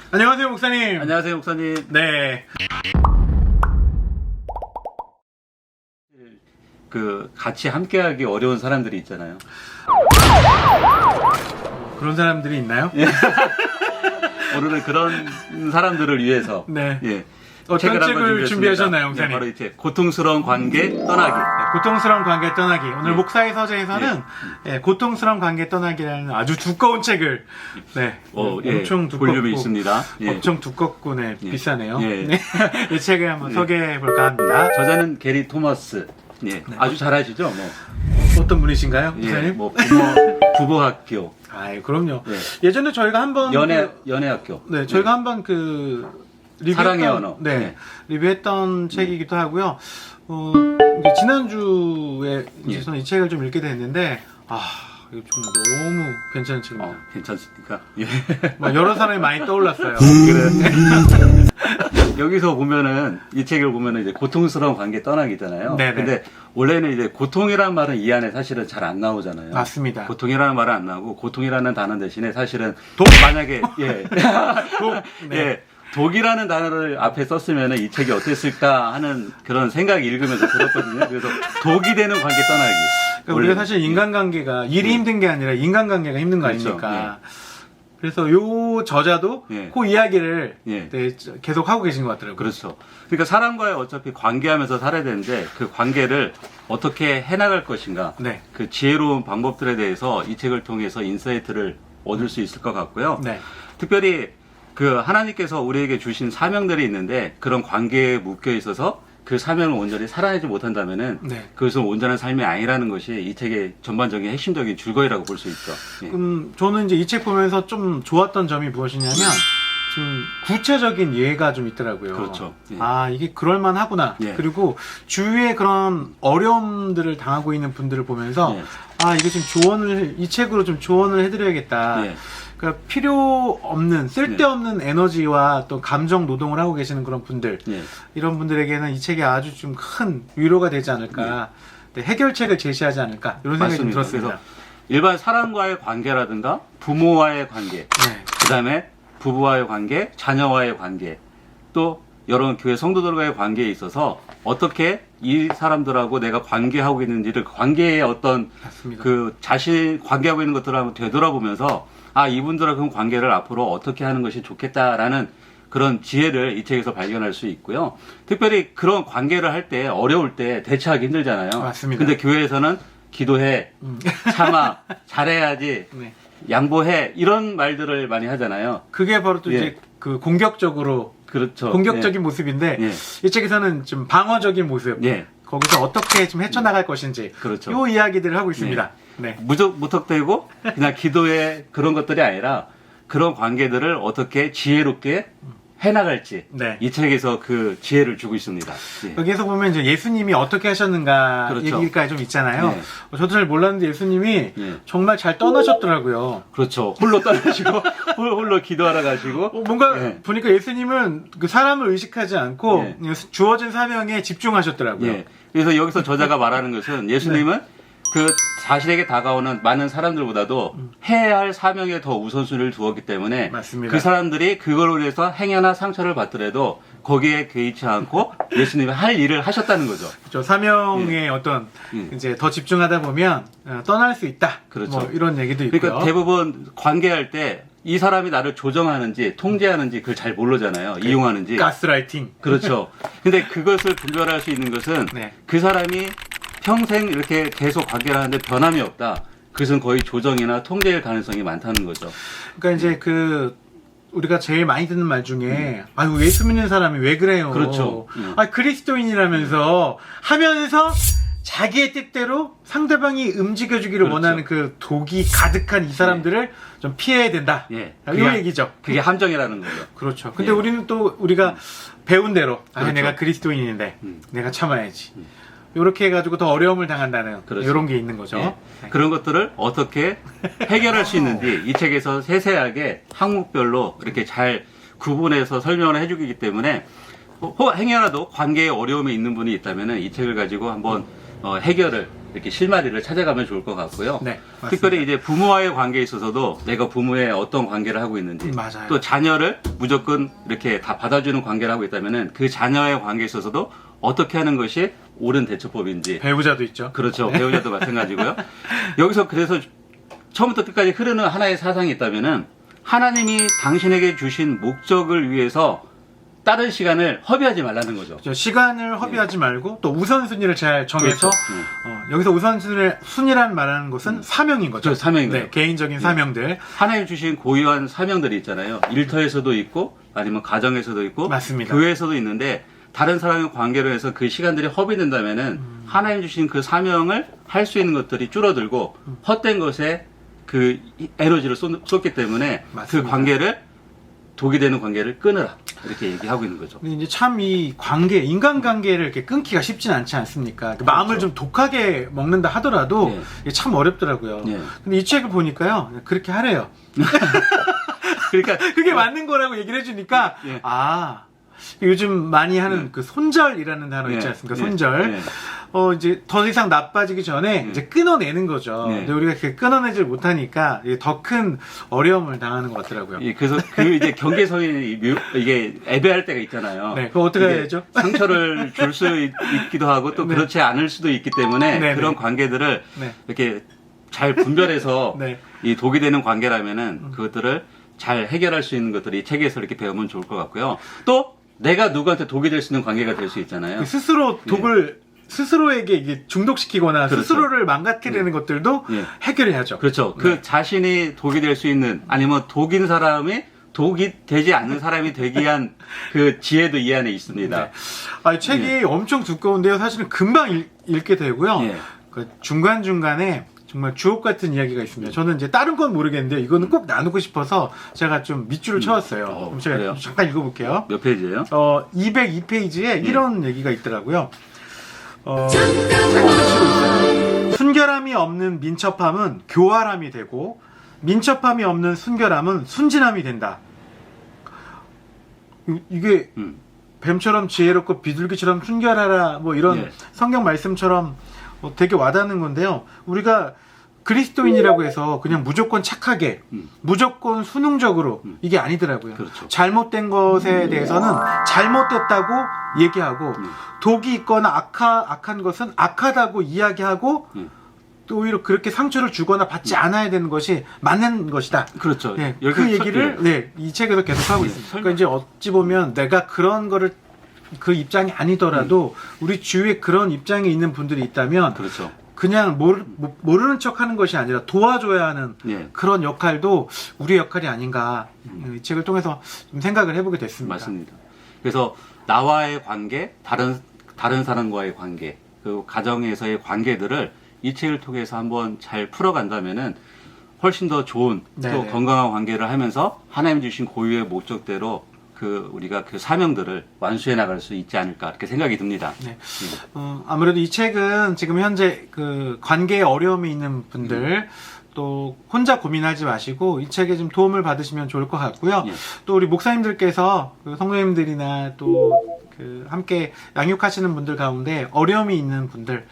안녕하세요, 목사님. 안녕하세요, 목사님. 네. 같이 함께하기 어려운 사람들이 있잖아요. 그런 사람들이 있나요? 예. 오늘은 그런 사람들을 위해서 네. 예. 어떤 한번 책을 준비하셨나요, 네, 목사님? 바로 이제 고통스러운 관계 떠나기. 고통스러운 관계 떠나기. 오늘 예. 목사의 서재에서는 고통스러운 관계 떠나기라는 아주 두꺼운 책을 엄청 두껍고 볼륨이 있습니다. 예. 엄청 두껍고 비싸네요. 예. 네. 이 책을 한번 소개해 볼까 합니다. 저자는 게리 토머스. 예. 아주 잘 아시죠? 뭐. 어떤 분이신가요, 예. 목사님? 뭐 부모학교. 아이, 그럼요. 예. 예전에 저희가 한번 연애학교. 저희가 한번 사랑의 언어. 네, 네. 리뷰했던 책이기도 하고요. 이제 지난주에 이제 저는 이 책을 좀 읽게 됐는데, 이거 좀 너무 괜찮은 책입니다. 괜찮습니까? 예. 막 여러 사람이 많이 떠올랐어요. 그래. 여기서 보면은 이 책을 보면은 이제 고통스러운 관계 떠나기잖아요. 네네. 근데 원래는 이제 고통이라는 말은 이 안에 사실은 잘 안 나오잖아요. 맞습니다. 고통이라는 말은 안 나오고 고통이라는 단어 대신에 사실은 만약에 독이라는 단어를 앞에 썼으면 이 책이 어땠을까 하는 그런 생각이 읽으면서 들었거든요. 그래서 독이 되는 관계 떠나기. 그러니까 우리가 사실 인간관계가 일이 힘든 게 아니라 인간관계가 힘든 거 그렇죠. 아닙니까? 그래서 요 저자도 그 이야기를 계속 하고 계신 것 같더라고요. 그렇죠. 그러니까 사람과의 어차피 관계하면서 살아야 되는데 그 관계를 어떻게 해나갈 것인가. 그 지혜로운 방법들에 대해서 이 책을 통해서 인사이트를 얻을 수 있을 것 같고요. 특별히 하나님께서 우리에게 주신 사명들이 있는데 그런 관계에 묶여 있어서 그 사명을 온전히 살아내지 못한다면은 그것은 온전한 삶이 아니라는 것이 이 책의 전반적인 핵심적인 줄거리라고 볼 수 있죠. 저는 이제 이 책 보면서 좀 좋았던 점이 무엇이냐면 좀 구체적인 예가 좀 있더라고요. 그렇죠. 이게 그럴만하구나. 그리고 주위에 그런 어려움들을 당하고 있는 분들을 보면서 이게 좀 이 책으로 좀 조언을 해드려야겠다. 그러니까 필요 없는 쓸데없는 에너지와 또 감정 노동을 하고 계시는 그런 분들 이런 분들에게는 이 책이 아주 좀 큰 위로가 되지 않을까 해결책을 제시하지 않을까 이런 생각이 좀 들었습니다. 그래서 일반 사람과의 관계라든가 부모와의 관계 그 다음에 부부와의 관계, 자녀와의 관계 또 여러 교회 성도들과의 관계에 있어서 어떻게 이 사람들하고 내가 관계하고 있는지를 관계의 어떤 자신 관계하고 있는 것들을 한번 되돌아보면서 이분들하고 관계를 앞으로 어떻게 하는 것이 좋겠다라는 그런 지혜를 이 책에서 발견할 수 있고요. 특별히 그런 관계를 할 때 어려울 때 대처하기 힘들잖아요. 맞습니다. 근데 교회에서는 기도해, 참아, 잘해야지, 양보해 이런 말들을 많이 하잖아요. 그게 바로 또 이제 공격적으로 공격적인 모습인데 이 책에서는 좀 방어적인 모습 거기서 어떻게 좀 헤쳐나갈 것인지 요 이야기들을 하고 있습니다. 무턱대고 그냥 기도에 그런 것들이 아니라 그런 관계들을 어떻게 지혜롭게 해나갈지 이 책에서 그 지혜를 주고 있습니다. 여기에서 보면 이제 예수님이 어떻게 하셨는가 얘기가 좀 있잖아요. 저도 잘 몰랐는데 예수님이 정말 잘 떠나셨더라고요. 그렇죠. 홀로 떠나시고 홀로 기도하러 가시고 뭔가 보니까 예수님은 그 사람을 의식하지 않고 주어진 사명에 집중하셨더라고요. 그래서 여기서 저자가 말하는 것은 예수님은 그 자신에게 다가오는 많은 사람들보다도 해야 할 사명에 더 우선순위를 두었기 때문에 그 사람들이 그걸 위해서 행여나 상처를 받더라도 거기에 개의치 않고 예수님이 할 일을 하셨다는 거죠. 그렇죠. 사명에 어떤 이제 더 집중하다 보면 떠날 수 있다. 뭐 이런 얘기도 있고요. 그러니까 대부분 관계할 때 이 사람이 나를 조정하는지 통제하는지 그걸 잘 모르잖아요. 이용하는지. 가스라이팅. 그렇죠. 근데 그것을 분별할 수 있는 것은 그 사람이 평생 이렇게 계속 관계를 하는데 변함이 없다. 그것은 거의 조정이나 통제일 가능성이 많다는 거죠. 그러니까 이제 우리가 제일 많이 듣는 말 중에 예수 믿는 사람이 왜 그래요? 그렇죠. 그리스도인이라면서 하면서 자기의 뜻대로 상대방이 움직여주기를 원하는 그 독이 가득한 이 사람들을 좀 피해야 된다. 이 얘기죠. 그게 함정이라는 거죠. 그렇죠. 근데 우리는 또 우리가 배운 대로 내가 그리스도인인데 내가 참아야지. 이렇게 해가지고 더 어려움을 당한다는 이런 게 있는 거죠. 그런 것들을 어떻게 해결할 수 있는지 이 책에서 세세하게 항목별로 이렇게 잘 구분해서 설명을 해주기 때문에 행여라도 관계에 어려움이 있는 분이 있다면 이 책을 가지고 한번 해결을 이렇게 실마리를 찾아가면 좋을 것 같고요. 네, 맞습니다. 특별히 이제 부모와의 관계에 있어서도 내가 부모에 어떤 관계를 하고 있는지, 맞아요. 또 자녀를 무조건 이렇게 다 받아주는 관계를 하고 있다면은 그 자녀의 관계에 있어서도 어떻게 하는 것이 옳은 대처법인지. 배우자도 있죠. 그렇죠. 배우자도 마찬가지고요. 여기서 그래서 처음부터 끝까지 흐르는 하나의 사상이 있다면은 하나님이 당신에게 주신 목적을 위해서 다른 시간을 허비하지 말라는 거죠. 그렇죠. 시간을 허비하지 말고 또 우선순위를 잘 정해서 그렇죠. 여기서 우선순위란 말하는 것은 사명인 거죠. 그렇죠. 사명인 네, 거예요. 개인적인 사명들. 하나님 주신 고유한 사명들이 있잖아요. 일터에서도 있고 아니면 가정에서도 있고 맞습니다. 교회에서도 있는데 다른 사람의 관계로 해서 그 시간들이 허비된다면은 하나님 주신 그 사명을 할 수 있는 것들이 줄어들고 헛된 것에 그 에너지를 쏟기 때문에 맞습니다. 그 관계를 독이 되는 관계를 끊으라 이렇게 얘기하고 있는 거죠. 근데 이제 참 이 관계, 인간관계를 이렇게 끊기가 쉽진 않지 않습니까? 그 마음을 좀 독하게 먹는다 하더라도 예. 이게 참 어렵더라고요. 예. 근데 이 책을 보니까요, 그렇게 하래요. 그러니까 그게 맞는 거라고 얘기를 해주니까, 예. 아, 요즘 많이 하는 그 손절이라는 단어 있지 예. 않습니까? 예. 손절. 예. 이제 더 이상 나빠지기 전에 이제 끊어내는 거죠. 예. 근데 우리가 그 끊어내질 못하니까 더 큰 어려움을 당하는 것 같더라고요. 예, 그래서 그 이제 경계선이 이게 애매할 때가 있잖아요. 네, 그거 어떻게 이게 해야 되죠? 상처를 줄 수 있기도 하고 또 네. 그렇지 않을 수도 있기 때문에 네, 그런 네. 관계들을 네. 이렇게 잘 분별해서 네. 이 독이 되는 관계라면은 그것들을 잘 해결할 수 있는 것들이 이 책에서 이렇게 배우면 좋을 것 같고요. 또 내가 누구한테 독이 될 수 있는 관계가 될 수 있잖아요. 스스로 독을 스스로에게 이게 중독시키거나 그렇죠. 스스로를 망가뜨리는 것들도 예. 해결해야죠. 그렇죠. 그 자신이 독이 될 수 있는 아니면 독인 사람이 독이 되지 않는 사람이 되기 위한 그 지혜도 이 안에 있습니다. 네. 이 책이 엄청 두꺼운데요. 사실은 금방 읽게 되고요. 예. 그 중간중간에 정말 주옥 같은 이야기가 있습니다. 저는 이제 다른 건 모르겠는데 이거는 꼭 나누고 싶어서 제가 좀 밑줄을 쳐왔어요. 그럼 제가 그래요? 잠깐 읽어볼게요. 몇 페이지예요? 202페이지에 이런 얘기가 있더라고요. 순결함이 없는 민첩함은 교활함이 되고 민첩함이 없는 순결함은 순진함이 된다. 이게 뱀처럼 지혜롭고 비둘기처럼 순결하라 뭐 이런 예. 성경 말씀처럼 되게 와닿는 건데요. 우리가 그리스도인이라고 해서 그냥 무조건 착하게 무조건 수능적으로 이게 아니더라고요. 그렇죠. 잘못된 것에 대해서는 잘못됐다고 얘기하고 독이 있거나 악한 것은 악하다고 이야기하고 또 오히려 그렇게 상처를 주거나 받지 않아야 되는 것이 맞는 것이다. 그렇죠. 네, 여기 그 얘기를 예. 이 책에서 계속 하고 있습니다. 그러니까 이제 어찌 보면 내가 그런 거를 그 입장이 아니더라도 우리 주위에 그런 입장에 있는 분들이 있다면 그렇죠. 그냥 모르는 척 하는 것이 아니라 도와줘야 하는 예. 그런 역할도 우리의 역할이 아닌가 이 책을 통해서 좀 생각을 해보게 됐습니다. 맞습니다. 그래서 나와의 관계, 다른 사람과의 관계, 그 가정에서의 관계들을 이 책을 통해서 한번 잘 풀어간다면은 훨씬 더 좋은 또 네네. 건강한 관계를 하면서 하나님 주신 고유의 목적대로 우리가 그 사명들을 완수해 나갈 수 있지 않을까 이렇게 생각이 듭니다. 네. 아무래도 이 책은 지금 현재 그 관계에 어려움이 있는 분들 또 혼자 고민하지 마시고 이 책에 좀 도움을 받으시면 좋을 것 같고요. 예. 또 우리 목사님들께서 그 성도님들이나 또 그 함께 양육하시는 분들 가운데 어려움이 있는 분들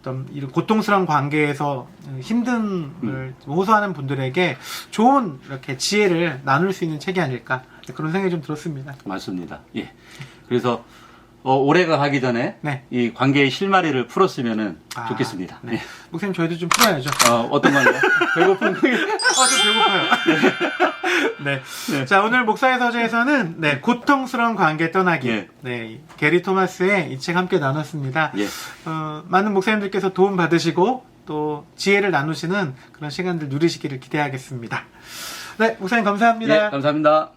어떤 이런 고통스러운 관계에서 힘듦을 호소하는 분들에게 좋은 이렇게 지혜를 나눌 수 있는 책이 아닐까 그런 생각이 좀 들었습니다. 맞습니다. 예. 그래서 올해가 가기 전에 네. 이 관계의 실마리를 풀었으면은 좋겠습니다. 네. 예. 목사님 저희도 좀 풀어야죠. 어떤 관계? 배고픈 관계? 좀 배고파요. 네. 네. 자, 오늘 목사의 서재에서는 고통스러운 관계 떠나기. 예. 네. 게리 토마스의 이 책 함께 나눴습니다. 예. 많은 목사님들께서 도움 받으시고 또 지혜를 나누시는 그런 시간들 누리시기를 기대하겠습니다. 네, 목사님 감사합니다. 예, 감사합니다.